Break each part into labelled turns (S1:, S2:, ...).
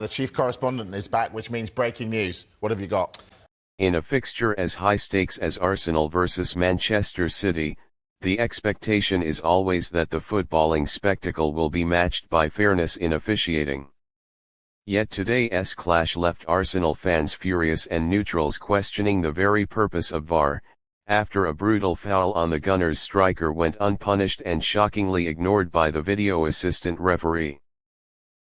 S1: The chief correspondent is back, which means breaking news. What have you got?
S2: In a fixture as high stakes as Arsenal versus Manchester City, the expectation is always that the footballing spectacle will be matched by fairness in officiating. Yet today's clash left Arsenal fans furious and neutrals questioning the very purpose of VAR, after a brutal foul on the Gunners striker went unpunished and shockingly ignored by the video assistant referee.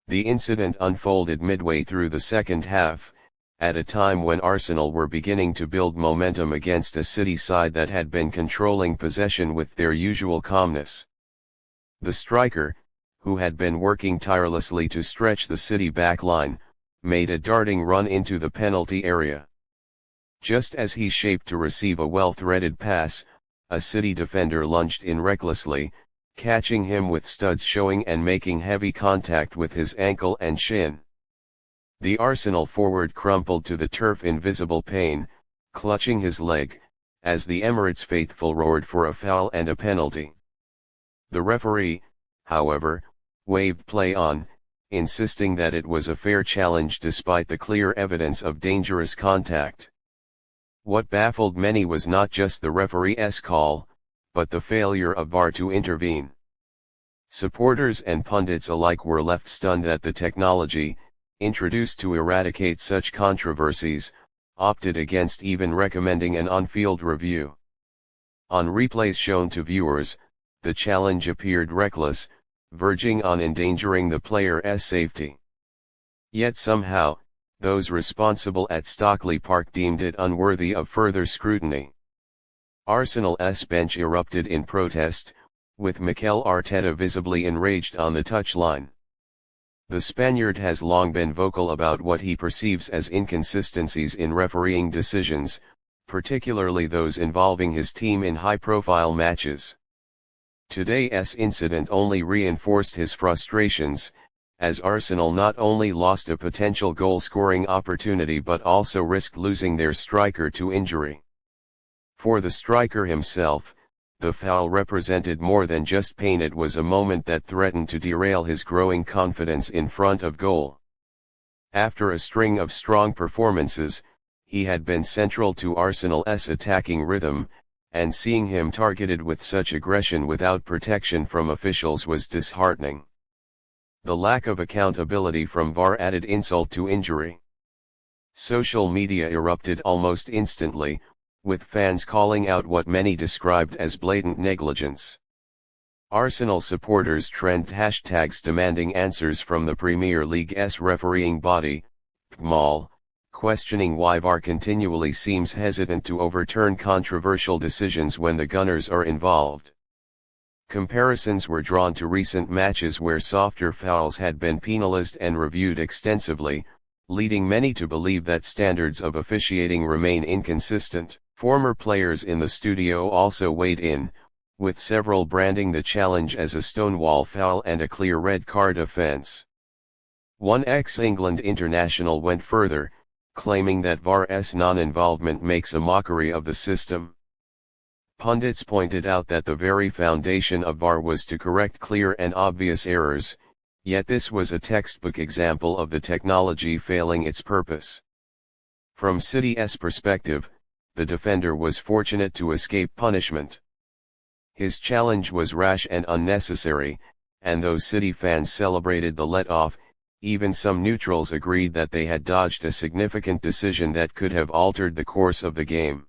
S2: The incident unfolded midway through the second half, at a time when Arsenal were beginning to build momentum against a City side that had been controlling possession with their usual calmness. The striker, who had been working tirelessly to stretch the City backline, made a darting run into the penalty area. Just as he shaped to receive a well-threaded pass, a City defender lunged in recklessly, catching him with studs showing and making heavy contact with his ankle and shin. The Arsenal forward crumpled to the turf in visible pain, clutching his leg, as the Emirates faithful roared for a foul and a penalty. The referee, however, waved play on, insisting that it was a fair challenge despite the clear evidence of dangerous contact. What baffled many was not just the referee's call, but the failure of VAR to intervene. Supporters and pundits alike were left stunned that the technology, introduced to eradicate such controversies, opted against even recommending an on-field review. On replays shown to viewers, the challenge appeared reckless, verging on endangering the player's safety. Yet somehow, those responsible at Stockley Park deemed it unworthy of further scrutiny. Arsenal's bench erupted in protest, with Mikel Arteta visibly enraged on the touchline. The Spaniard has long been vocal about what he perceives as inconsistencies in refereeing decisions, particularly those involving his team in high-profile matches. Today's incident only reinforced his frustrations, as Arsenal not only lost a potential goal-scoring opportunity but also risked losing their striker to injury. For the striker himself, the foul represented more than just pain. It was a moment that threatened to derail his growing confidence in front of goal. After a string of strong performances, he had been central to Arsenal's attacking rhythm, and seeing him targeted with such aggression without protection from officials was disheartening. The lack of accountability from VAR added insult to injury. Social media erupted almost instantly, with fans calling out what many described as blatant negligence. Arsenal supporters trended hashtags demanding answers from the Premier League's refereeing body, PMAL, questioning why VAR continually seems hesitant to overturn controversial decisions when the Gunners are involved. Comparisons were drawn to recent matches where softer fouls had been penalized and reviewed extensively, leading many to believe that standards of officiating remain inconsistent. Former players in the studio also weighed in, with several branding the challenge as a stonewall foul and a clear red card offence. One ex-England international went further, claiming that VAR's non-involvement makes a mockery of the system. Pundits pointed out that the very foundation of VAR was to correct clear and obvious errors, yet this was a textbook example of the technology failing its purpose. From City's perspective, the defender was fortunate to escape punishment. His challenge was rash and unnecessary, and though City fans celebrated the let-off, even some neutrals agreed that they had dodged a significant decision that could have altered the course of the game.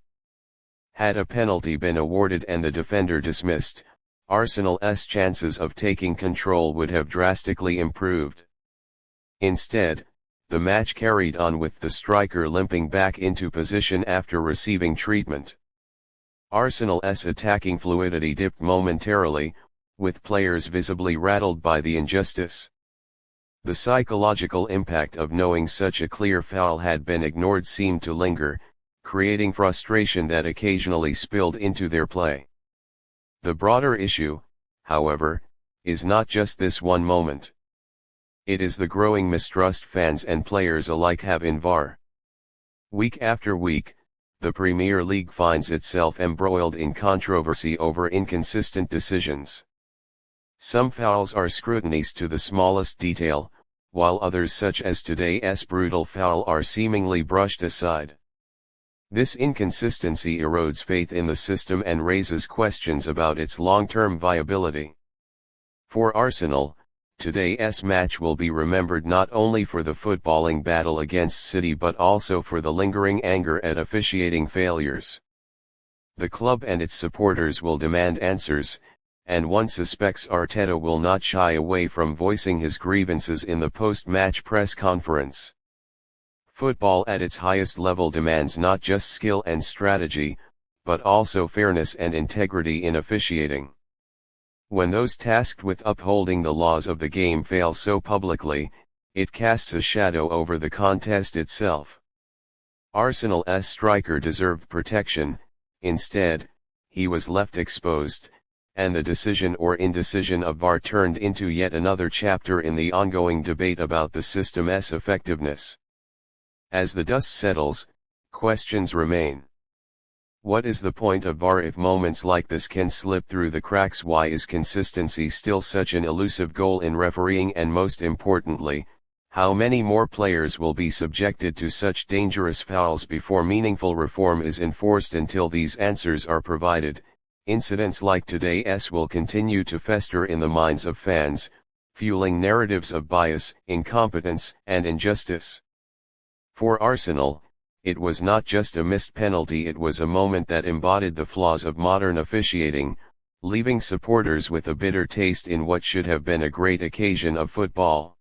S2: Had a penalty been awarded and the defender dismissed, Arsenal's chances of taking control would have drastically improved. Instead, the match carried on with the striker limping back into position after receiving treatment. Arsenal's attacking fluidity dipped momentarily, with players visibly rattled by the injustice. The psychological impact of knowing such a clear foul had been ignored seemed to linger, creating frustration that occasionally spilled into their play. The broader issue, however, is not just this one moment. It is the growing mistrust fans and players alike have in VAR. Week after week, the Premier League finds itself embroiled in controversy over inconsistent decisions. Some fouls are scrutinized to the smallest detail, while others such as today's brutal foul are seemingly brushed aside. This inconsistency erodes faith in the system and raises questions about its long-term viability. For Arsenal, today's match will be remembered not only for the footballing battle against City but also for the lingering anger at officiating failures. The club and its supporters will demand answers, and one suspects Arteta will not shy away from voicing his grievances in the post-match press conference. Football at its highest level demands not just skill and strategy, but also fairness and integrity in officiating. When those tasked with upholding the laws of the game fail so publicly, it casts a shadow over the contest itself. Arsenal's striker deserved protection. Instead, he was left exposed, and the decision or indecision of VAR turned into yet another chapter in the ongoing debate about the system's effectiveness. As the dust settles, questions remain. What is the point of VAR if moments like this can slip through the cracks? Why is consistency still such an elusive goal in refereeing? And most importantly, how many more players will be subjected to such dangerous fouls before meaningful reform is enforced? Until these answers are provided, incidents like today's will continue to fester in the minds of fans, fueling narratives of bias, incompetence, and injustice. For Arsenal, it was not just a missed penalty, it was a moment that embodied the flaws of modern officiating, leaving supporters with a bitter taste in what should have been a great occasion of football.